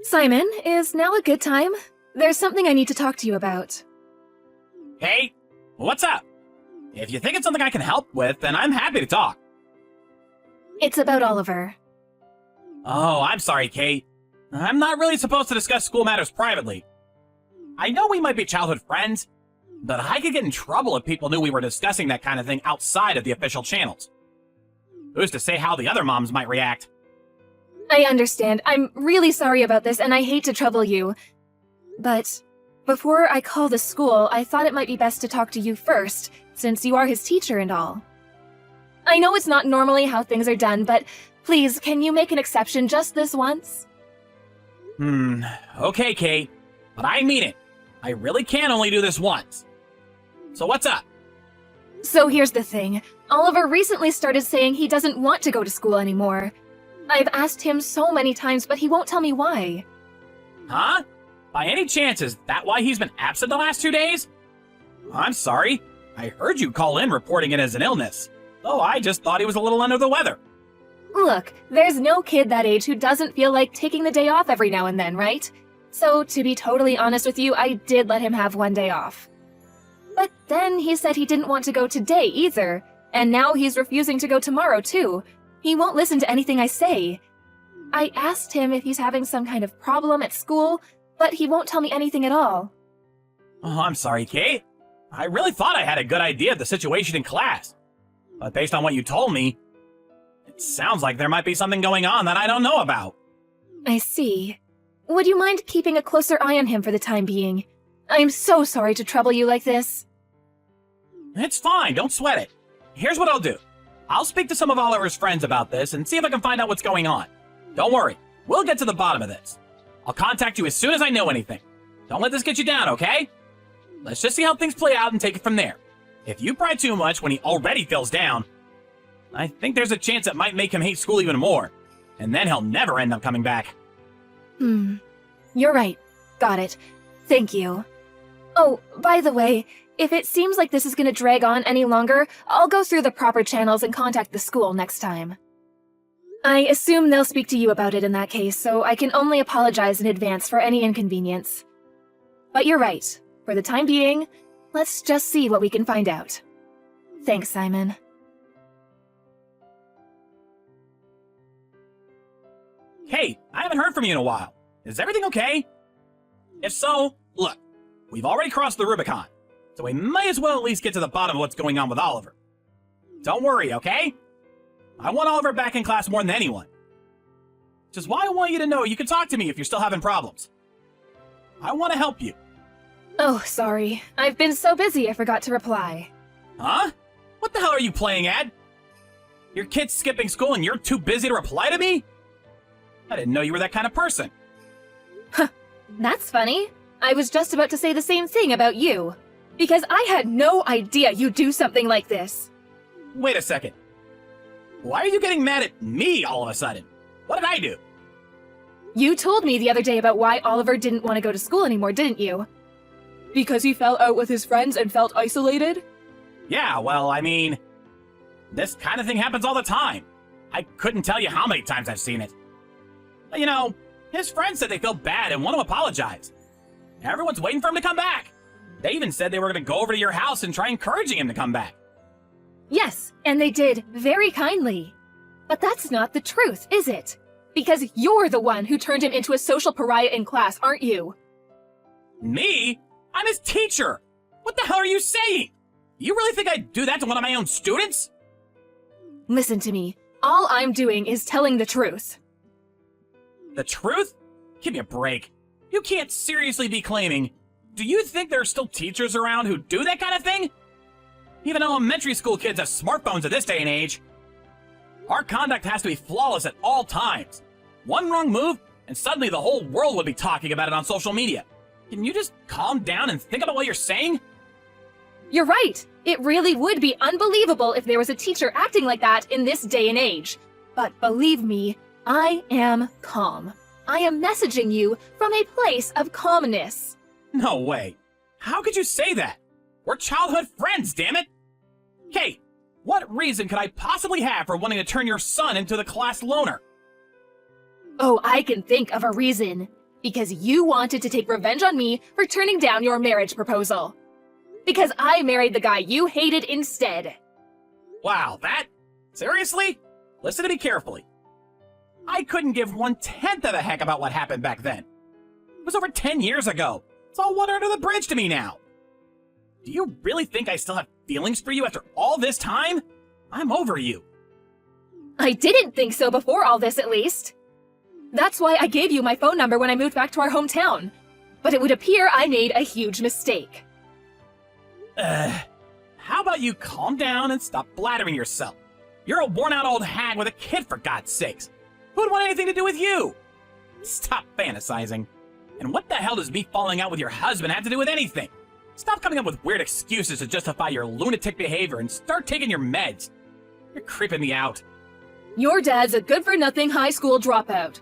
Simon, is now a good time? There's something I need to talk to you about. Hey, what's up? If you think it's something I can help with, then I'm happy to talk. It's about Oliver. Oh, I'm sorry, Kate. I'm not really supposed to discuss school matters privately. I know we might be childhood friends, but I could get in trouble if people knew we were discussing that kind of thing outside of the official channels. Who's to say how the other moms might react? I understand. I'm really sorry about this, and I hate to trouble you. But before I call the school, I thought it might be best to talk to you first, since you are his teacher and all. I know it's not normally how things are done, but please, can you make an exception just this once? Okay, Kate, but I mean it. I really can only do this once. So what's up? So here's the thing. Oliver recently started saying he doesn't want to go to school anymore. I've asked him so many times, but he won't tell me why. Huh? By any chance, is that why he's been absent the last 2 days? I'm sorry. I heard you call in reporting it as an illness. Though I just thought he was a little under the weather. Look, there's no kid that age who doesn't feel like taking the day off every now and then, right? So, to be totally honest with you, I did let him have one day off. But then he said he didn't want to go today either, and now he's refusing to go tomorrow too. He won't listen to anything I say. I asked him if he's having some kind of problem at school, but he won't tell me anything at all. Oh, I'm sorry, Kate. I really thought I had a good idea of the situation in class. But based on what you told me, it sounds like there might be something going on that I don't know about. I see. Would you mind keeping a closer eye on him for the time being? I'm so sorry to trouble you like this. It's fine, don't sweat it. Here's what I'll do. I'll speak to some of Oliver's friends about this and see if I can find out what's going on. Don't worry, we'll get to the bottom of this. I'll contact you as soon as I know anything. Don't let this get you down, okay? Let's just see how things play out and take it from there. If you pry too much when he already feels down, I think there's a chance it might make him hate school even more. And then he'll never end up coming back. You're right. Got it. Thank you. Oh, by the way, if it seems like this is gonna drag on any longer, I'll go through the proper channels and contact the school next time. I assume they'll speak to you about it in that case, so I can only apologize in advance for any inconvenience. But you're right. For the time being, let's just see what we can find out. Thanks, Simon. Hey, I haven't heard from you in a while. Is everything okay? If so, look, we've already crossed the Rubicon, so we might as well at least get to the bottom of what's going on with Oliver. Don't worry, okay? I want Oliver back in class more than anyone. Which is why I want you to know you can talk to me if you're still having problems. I want to help you. Oh, sorry. I've been so busy I forgot to reply. Huh? What the hell are you playing at? Your kid's skipping school and you're too busy to reply to me? I didn't know you were that kind of person. Huh, that's funny. I was just about to say the same thing about you. Because I had no idea you'd do something like this. Wait a second. Why are you getting mad at me all of a sudden? What did I do? You told me the other day about why Oliver didn't want to go to school anymore, didn't you? Because he fell out with his friends and felt isolated? Yeah, well, I mean, this kind of thing happens all the time. I couldn't tell you how many times I've seen it. But, you know, his friends said they feel bad and want to apologize. Everyone's waiting for him to come back. They even said they were going to go over to your house and try encouraging him to come back. Yes, and they did, very kindly. But that's not the truth, is it? Because you're the one who turned him into a social pariah in class, aren't you? Me? I'm his teacher! What the hell are you saying? You really think I'd do that to one of my own students? Listen to me. All I'm doing is telling the truth. The truth? Give me a break. You can't seriously be claiming... Do you think there are still teachers around who do that kind of thing? Even elementary school kids have smartphones at this day and age. Our conduct has to be flawless at all times. One wrong move, and suddenly the whole world would be talking about it on social media. Can you just calm down and think about what you're saying? You're right. It really would be unbelievable if there was a teacher acting like that in this day and age. But believe me, I am calm. I am messaging you from a place of calmness. No way. How could you say that? We're childhood friends, damn it! Kate, what reason could I possibly have for wanting to turn your son into the class loner? Oh, I can think of a reason. Because you wanted to take revenge on me for turning down your marriage proposal. Because I married the guy you hated instead. Wow, that? Seriously? Listen to me carefully. I couldn't give 1/10 of a heck about what happened back then. It was over 10 years ago. It's all water under the bridge to me now. Do you really think I still have feelings for you after all this time? I'm over you. I didn't think so before all this, at least. That's why I gave you my phone number when I moved back to our hometown. But it would appear I made a huge mistake. How about you calm down and stop blathering yourself? You're a worn-out old hag with a kid, for God's sakes. Who would want anything to do with you? Stop fantasizing. And what the hell does me falling out with your husband have to do with anything? Stop coming up with weird excuses to justify your lunatic behavior and start taking your meds. You're creeping me out. Your dad's a good-for-nothing high school dropout.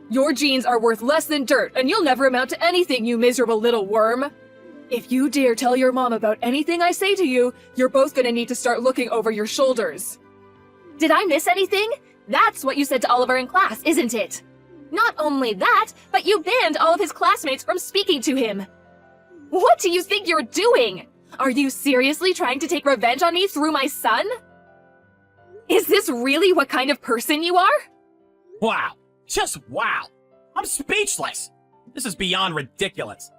Your genes are worth less than dirt, and you'll never amount to anything, you miserable little worm. If you dare tell your mom about anything I say to you, you're both gonna need to start looking over your shoulders. Did I miss anything? That's what you said to Oliver in class, isn't it? Not only that, but you banned all of his classmates from speaking to him. What do you think you're doing? Are you seriously trying to take revenge on me through my son? Is this really what kind of person you are? Wow. Just wow. I'm speechless. This is beyond ridiculous.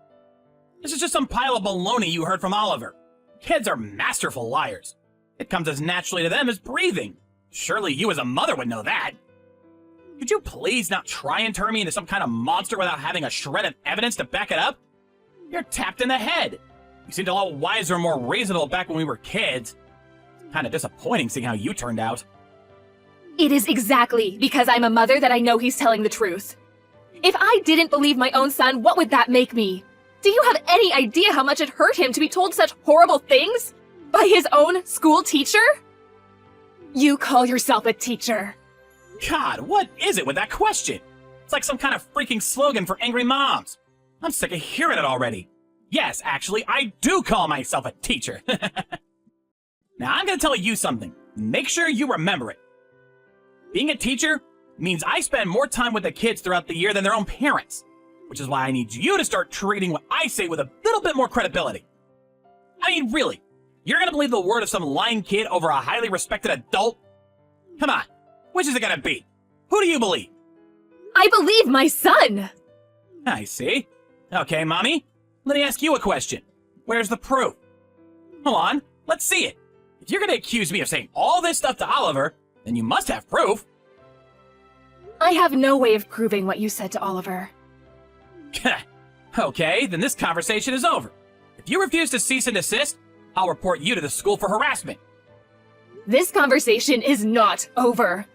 This is just some pile of baloney you heard from Oliver. Kids are masterful liars. It comes as naturally to them as breathing. Surely you as a mother would know that. Could you please not try and turn me into some kind of monster without having a shred of evidence to back it up? You're tapped in the head. You seemed a lot wiser and more reasonable back when we were kids. Kind of disappointing seeing how you turned out. It is exactly because I'm a mother that I know he's telling the truth. If I didn't believe my own son, what would that make me? Do you have any idea how much it hurt him to be told such horrible things? By his own school teacher? You call yourself a teacher. God, what is it with that question? It's like some kind of freaking slogan for angry moms. I'm sick of hearing it already. Yes, actually, I do call myself a teacher. Now, I'm gonna tell you something. Make sure you remember it. Being a teacher means I spend more time with the kids throughout the year than their own parents, which is why I need you to start treating what I say with a little bit more credibility. I mean, really, you're gonna believe the word of some lying kid over a highly respected adult? Come on, which is it gonna be? Who do you believe? I believe my son! I see. Okay, Mommy, let me ask you a question. Where's the proof? Hold on, let's see it. If you're gonna accuse me of saying all this stuff to Oliver, then you must have proof. I have no way of proving what you said to Oliver. Okay, then this conversation is over. If you refuse to cease and desist, I'll report you to the school for harassment. This conversation is not over.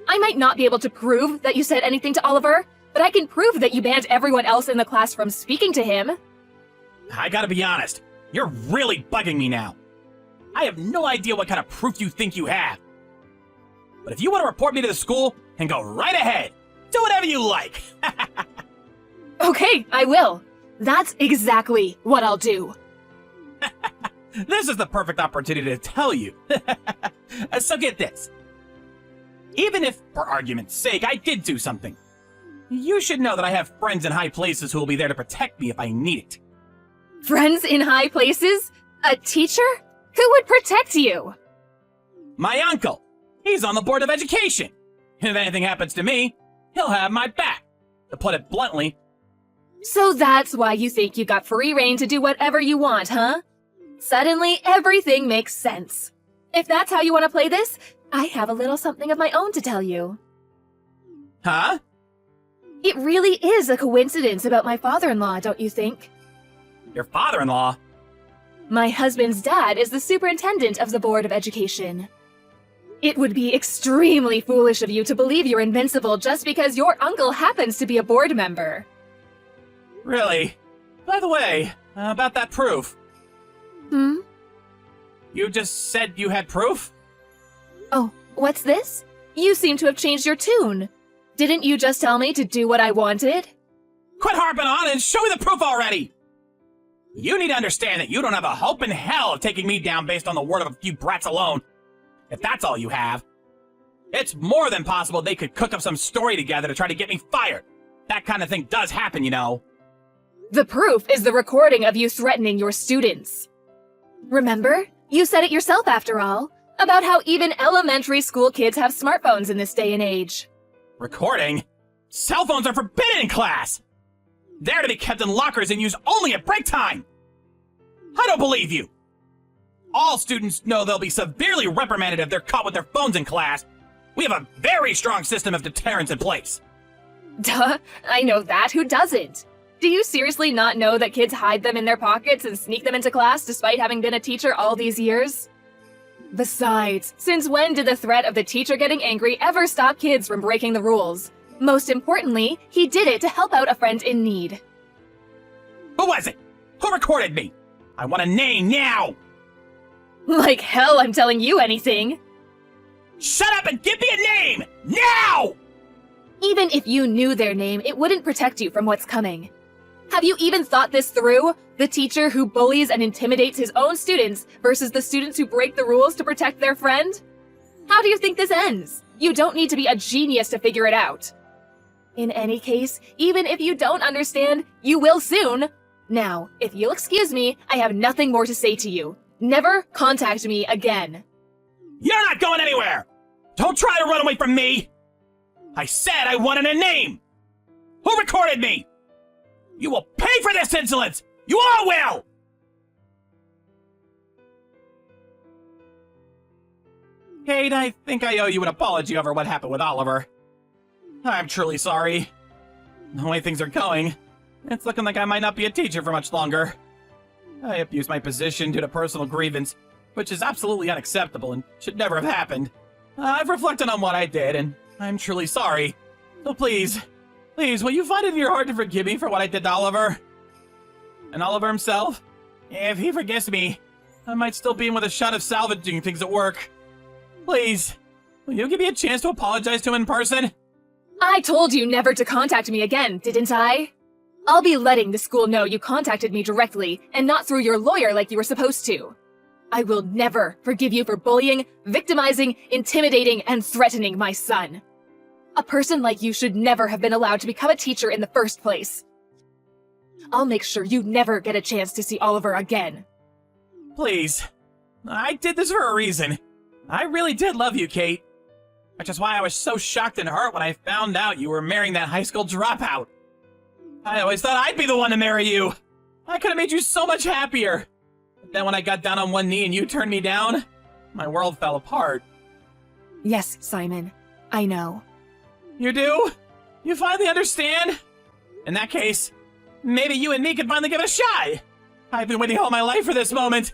I might not be able to prove that you said anything to Oliver, but I can prove that you banned everyone else in the class from speaking to him. I gotta be honest, you're really bugging me now. I have no idea what kind of proof you think you have. But if you want to report me to the school, then go right ahead. Do whatever you like. Okay, I will. That's exactly what I'll do. This is the perfect opportunity to tell you. So get this. Even if, for argument's sake, I did do something, you should know that I have friends in high places who will be there to protect me if I need it. Friends in high places? A teacher? Who would protect you? My uncle. He's on the Board of Education. If anything happens to me, he'll have my back. To put it bluntly. So that's why you think you got free reign to do whatever you want, huh? Suddenly, everything makes sense. If that's how you want to play this, I have a little something of my own to tell you. Huh? It really is a coincidence about my father-in-law, don't you think? Your father-in-law? My husband's dad is the superintendent of the Board of Education. It would be extremely foolish of you to believe you're invincible just because your uncle happens to be a board member. Really? By the way, about that proof. You just said you had proof? Oh, what's this? You seem to have changed your tune. Didn't you just tell me to do what I wanted? Quit harping on and show me the proof already! You need to understand that you don't have a hope in hell of taking me down based on the word of a few brats alone. If that's all you have. It's more than possible they could cook up some story together to try to get me fired. that kind of thing does happen, you know. The proof is the recording of you threatening your students. Remember? You said it yourself after all, about how even elementary school kids have smartphones in this day and age. Recording? Cell phones are forbidden in class! They're to be kept in lockers and used only at break time! I don't believe you! All students know they'll be severely reprimanded if they're caught with their phones in class. We have a very strong system of deterrence in place. Duh, I know that. Who doesn't? Do you seriously not know that kids hide them in their pockets and sneak them into class despite having been a teacher all these years? Besides, since when did the threat of the teacher getting angry ever stop kids from breaking the rules? Most importantly, he did it to help out a friend in need. Who was it? Who recorded me? I want a name now! Like hell I'm telling you anything! Shut up and give me a name! Now! Even if you knew their name, it wouldn't protect you from what's coming. Have you even thought this through? The teacher who bullies and intimidates his own students versus the students who break the rules to protect their friend? How do you think this ends? You don't need to be a genius to figure it out. In any case, even if you don't understand, you will soon. Now, if you'll excuse me, I have nothing more to say to you. Never contact me again. You're not going anywhere! Don't try to run away from me! I said I wanted a name! Who recorded me? You will pay for this insolence! You all will! Kate, I think I owe you an apology over what happened with Oliver. I'm truly sorry. The way things are going, it's looking like I might not be a teacher for much longer. I abused my position due to personal grievance, which is absolutely unacceptable and should never have happened. I've reflected on what I did, and I'm truly sorry. So please, will you find it in your heart to forgive me for what I did to Oliver? And Oliver himself? If he forgives me, I might still be in with a shot of salvaging things at work. Please, will you give me a chance to apologize to him in person? I told you never to contact me again, didn't I? I'll be letting the school know you contacted me directly and not through your lawyer like you were supposed to. I will never forgive you for bullying, victimizing, intimidating, and threatening my son. A person like you should never have been allowed to become a teacher in the first place. I'll make sure you never get a chance to see Oliver again. Please. I did this for a reason. I really did love you, Kate. Which is why I was so shocked and hurt when I found out you were marrying that high school dropout. I always thought I'd be the one to marry you. I could have made you so much happier. But then when I got down on one knee and you turned me down, my world fell apart. Yes, Simon. I know. You do? You finally understand? In that case, maybe you and me can finally give it a shot. I've been waiting all my life for this moment.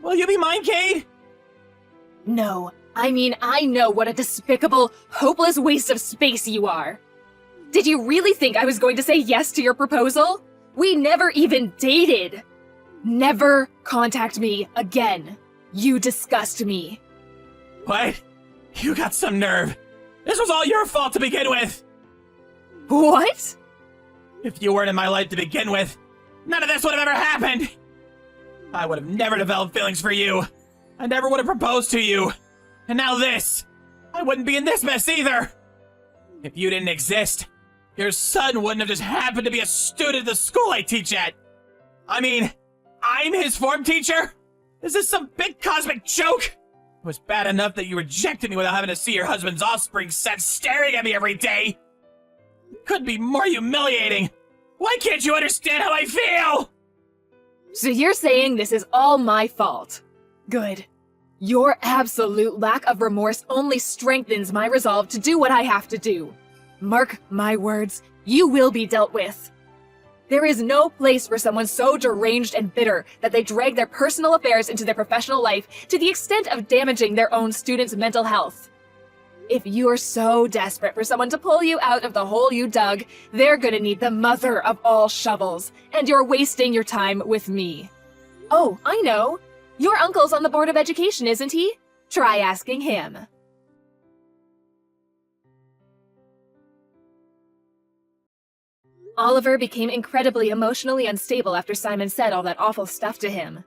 Will you be mine, Kate? No. I mean, I know what a despicable, hopeless waste of space you are. Did you really think I was going to say yes to your proposal? We never even dated. Never contact me again. You disgust me. What? You got some nerve. This was all your fault to begin with. What? If you weren't in my life to begin with, none of this would have ever happened. I would have never developed feelings for you. I never would have proposed to you. And now this. I wouldn't be in this mess either. If you didn't exist, your son wouldn't have just happened to be a student at the school I teach at. I mean, I'm his form teacher? Is this some big cosmic joke? It was bad enough that you rejected me without having to see your husband's offspring set staring at me every day. It couldn't be more humiliating. Why can't you understand how I feel? So you're saying this is all my fault. Good. Your absolute lack of remorse only strengthens my resolve to do what I have to do. Mark my words, you will be dealt with. There is no place for someone so deranged and bitter that they drag their personal affairs into their professional life to the extent of damaging their own students' mental health. If you're so desperate for someone to pull you out of the hole you dug, they're gonna need the mother of all shovels, and you're wasting your time with me. Oh, I know. Your uncle's on the Board of Education, isn't he? Try asking him. Oliver became incredibly emotionally unstable after Simon said all that awful stuff to him.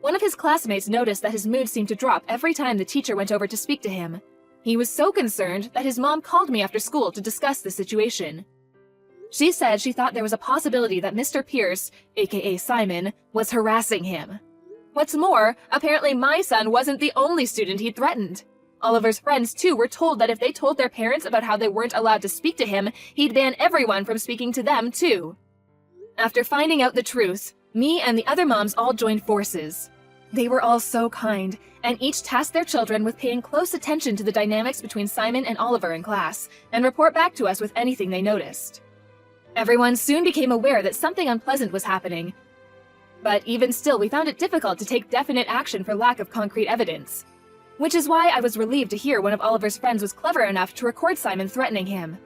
One of his classmates noticed that his mood seemed to drop every time the teacher went over to speak to him. He was so concerned that his mom called me after school to discuss the situation. She said she thought there was a possibility that Mr. Pierce, aka Simon, was harassing him. What's more, apparently my son wasn't the only student he'd threatened. Oliver's friends, too, were told that if they told their parents about how they weren't allowed to speak to him, he'd ban everyone from speaking to them, too. After finding out the truth, me and the other moms all joined forces. They were all so kind, and each tasked their children with paying close attention to the dynamics between Simon and Oliver in class, and report back to us with anything they noticed. Everyone soon became aware that something unpleasant was happening, but even still we found it difficult to take definite action for lack of concrete evidence. Which is why I was relieved to hear one of Oliver's friends was clever enough to record Simon threatening him.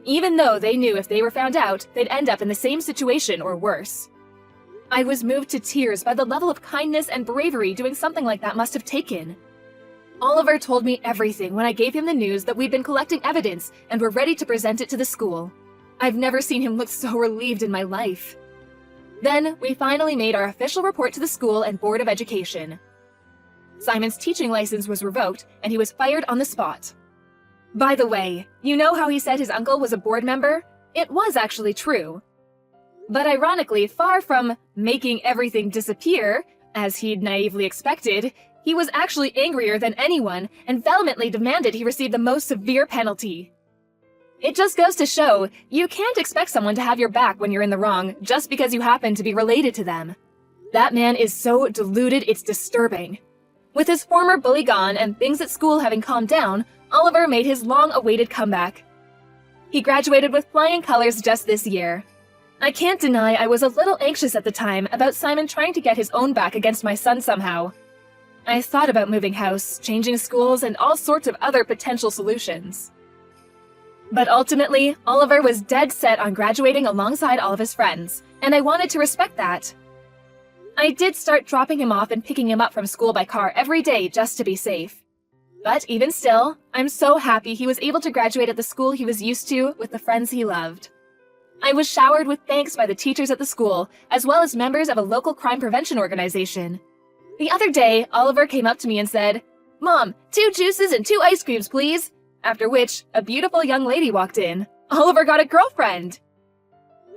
Even though they knew if they were found out, they'd end up in the same situation or worse. I was moved to tears by the level of kindness and bravery doing something like that must have taken. Oliver told me everything when I gave him the news that we'd been collecting evidence and were ready to present it to the school. I've never seen him look so relieved in my life. Then, we finally made our official report to the school and Board of Education. Simon's teaching license was revoked, and he was fired on the spot. By the way, you know how he said his uncle was a board member? It was actually true. But ironically, far from making everything disappear, as he'd naively expected, he was actually angrier than anyone and vehemently demanded he receive the most severe penalty. It just goes to show, you can't expect someone to have your back when you're in the wrong just because you happen to be related to them. That man is so deluded it's disturbing. With his former bully gone and things at school having calmed down, Oliver made his long-awaited comeback. He graduated with flying colors just this year. I can't deny I was a little anxious at the time about Simon trying to get his own back against my son somehow. I thought about moving house, changing schools, and all sorts of other potential solutions. But ultimately, Oliver was dead set on graduating alongside all of his friends, and I wanted to respect that. I did start dropping him off and picking him up from school by car every day just to be safe. But even still, I'm so happy he was able to graduate at the school he was used to with the friends he loved. I was showered with thanks by the teachers at the school, as well as members of a local crime prevention organization. The other day, Oliver came up to me and said, "Mom, 2 juices and 2 ice creams, please." After which, a beautiful young lady walked in. Oliver got a girlfriend!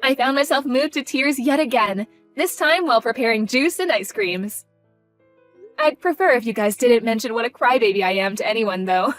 I found myself moved to tears yet again, this time while preparing juice and ice creams. I'd prefer if you guys didn't mention what a crybaby I am to anyone, though.